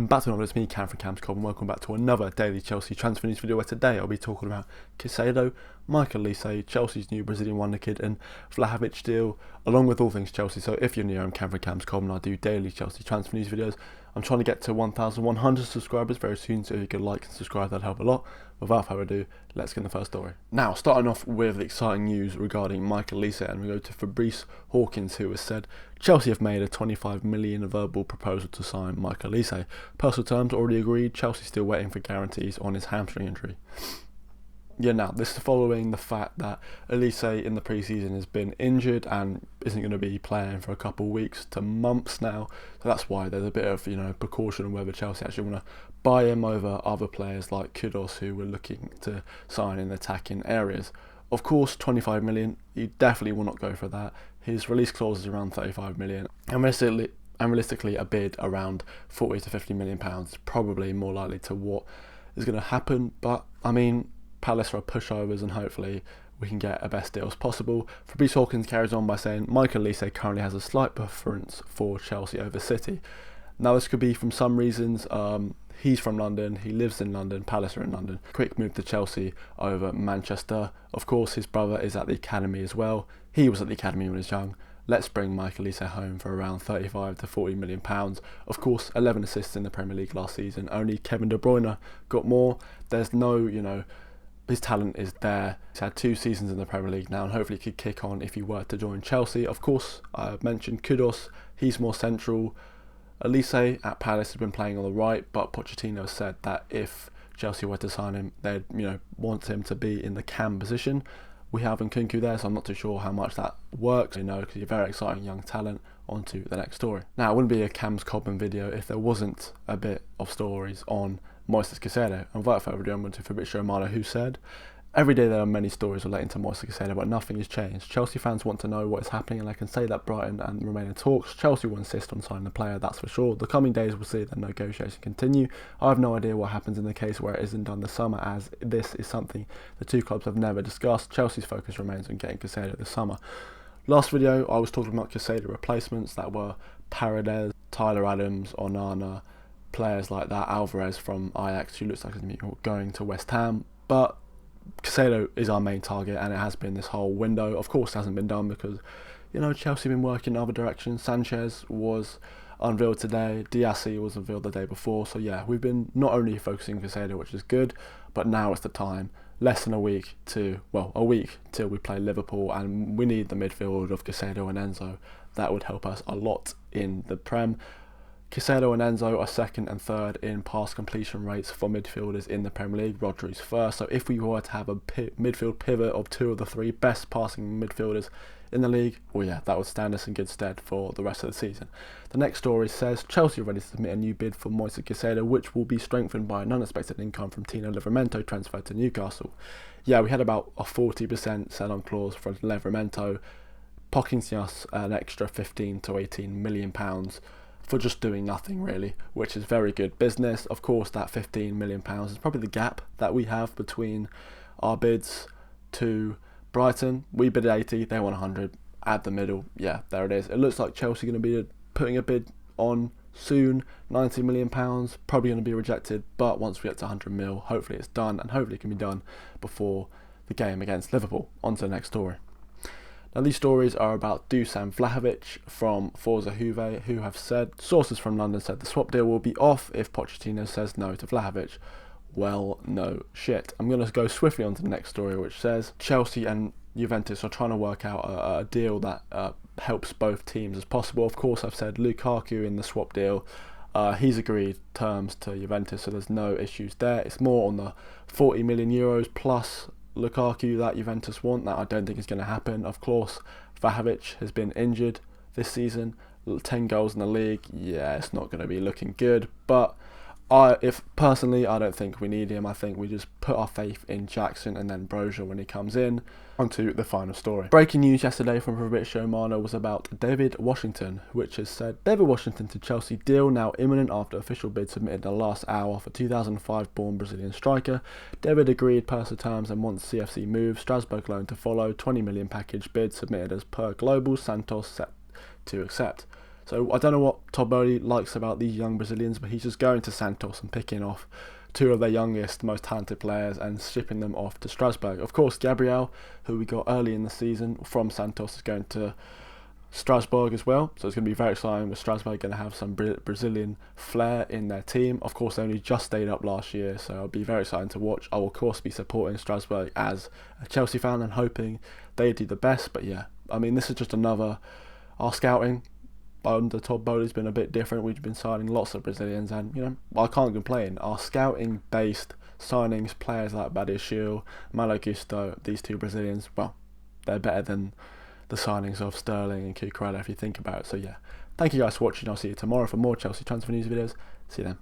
Back to another, it's me, Cam from Cam's Cobb, and welcome back to another daily Chelsea transfer news video, where today I'll be talking about Caicedo, Olise, Chelsea's new Brazilian wonder kid, and Vlahovic Deal, along with all things Chelsea. So if you're new, I'm Cam from Cam's Cobb, and I do daily Chelsea transfer news videos. I'm trying to get to 1,100 subscribers very soon, so if you could like and subscribe, that'd help a lot. Without further ado, let's get in the first story. Now, starting off with the exciting news regarding Olise, and we go to Fabrice Hawkins, who has said Chelsea have made a 25 million verbal proposal to sign Olise. Personal terms already agreed. Chelsea still waiting for guarantees on his hamstring injury. Yeah, now this is following the fact that Olise in the pre-season has been injured and isn't going to be playing for a couple of weeks to months now. So that's why there's a bit of precaution on whether Chelsea actually want to buy him over other players like Kudus, who were looking to sign in attacking areas. Of course, 25 million, you definitely will not go for that. His release clause is around 35 million, and realistically a bid around 40 to 50 million pounds is probably more likely to what is going to happen. But I mean, Palace are pushovers, and hopefully we can get a best deal as possible. Fabrice Hawkins carries on by saying Olise currently has a slight preference for Chelsea over City. Now this could be from some reasons. He's from London, he lives in London, Palace are in London. Quick move to Chelsea over Manchester. Of course, his brother is at the academy as well. He was at the academy when he was young. Let's bring Olise home for around 35 to 40 million pounds. Of course, 11 assists in the Premier League last season. Only Kevin De Bruyne got more. There's no, his talent is there. He's had 2 seasons in the Premier League now, and hopefully he could kick on if he were to join Chelsea. Of course, I mentioned Kudus, he's more central. Olise at Palace has been playing on the right, but Pochettino said that if Chelsea were to sign him, they'd want him to be in the cam position. We have Nkunku there, so I'm not too sure how much that works, because he's a very exciting young talent. On to the next story. Now, it wouldn't be a Cam's Cobham video if there wasn't a bit of stories on Moises Caicedo. And without further ado, I'm going to Fabrice Hawkins, who said, every day there are many stories relating to Moises Caicedo, but nothing has changed. Chelsea fans want to know what is happening, and I can say that Brighton and remain in talks. Chelsea will insist on signing the player, that's for sure. The coming days will see the negotiation continue. I have no idea what happens in the case where it isn't done this summer, as this is something the two clubs have never discussed. Chelsea's focus remains on getting Caicedo this summer. Last video, I was talking about Caicedo replacements that were Paredes, Tyler Adams, Onana, players like that, Alvarez from Ajax, who looks like he's going to West Ham. But Caicedo is our main target, and it has been this whole window. Of course, it hasn't been done because, Chelsea have been working in other directions. Sanchez was unveiled today, Diassi was unveiled the day before. So yeah, we've been not only focusing on Caicedo, which is good, but now it's the time. Less than a week till we play Liverpool, and we need the midfield of Caicedo and Enzo. That would help us a lot in the Prem. Caicedo and Enzo are second and third in pass completion rates for midfielders in the Premier League. Rodri's first. So if we were to have a midfield pivot of 2 of the 3 best passing midfielders in the league, well, yeah, that would stand us in good stead for the rest of the season. The next story says Chelsea are ready to submit a new bid for Moises Caicedo, which will be strengthened by an unexpected income from Tino Livramento transfer to Newcastle. Yeah, we had about a 40% sell-on clause for Livramento, pocketing us an extra 15 to 18 million pounds for just doing nothing really, which is very good business. Of course, that 15 million pounds is probably the gap that we have between our bids to Brighton. We bid 80, they want 100. Add the middle, yeah, there it is. It looks like Chelsea are going to be putting a bid on soon. 90 million pounds, probably going to be rejected, but once we get to 100 mil, hopefully it's done, and hopefully it can be done before the game against Liverpool. On to the next story. Now, these stories are about Dusan Vlahovic from Forza Juve, who have said, sources from London said the swap deal will be off if Pochettino says no to Vlahovic. Well, no shit. I'm going to go swiftly on to the next story, which says Chelsea and Juventus are trying to work out a deal that helps both teams as possible. Of course, I've said Lukaku in the swap deal. He's agreed terms to Juventus, so there's no issues there. It's more on the 40 million euros plus Lukaku that Juventus want. That I don't think is going to happen. Of course, Vlahovic has been injured this season. 10 goals in the league. Yeah, it's not going to be looking good. But if personally, I don't think we need him. I think we just put our faith in Jackson and then Brozier when he comes in. On to the final story. Breaking news yesterday from Fabrice Hawkins was about David Washington, which has said David Washington to Chelsea deal now imminent after official bid submitted in the last hour for 2005-born Brazilian striker. David agreed personal terms and wants CFC move. Strasbourg loan to follow. 20 million package bid submitted as per Global. Santos set to accept. So I don't know what Todd Bowley likes about these young Brazilians, but he's just going to Santos and picking off two of their youngest, most talented players and shipping them off to Strasbourg. Of course, Gabriel, who we got early in the season from Santos, is going to Strasbourg as well, so it's going to be very exciting with Strasbourg going to have some Brazilian flair in their team. Of course, they only just stayed up last year, so it'll be very exciting to watch. I will of course be supporting Strasbourg as a Chelsea fan and hoping they do the best. But yeah, I mean, this is just another, our scouting under Todd Bowley's been a bit different. We've been signing lots of Brazilians, and I can't complain. Our scouting based signings, players like Badiashile, Malo Gusto, these two Brazilians, well, they're better than the signings of Sterling and Cucurella if you think about it. So yeah, thank you guys for watching. I'll see you tomorrow for more Chelsea transfer news videos. See you then.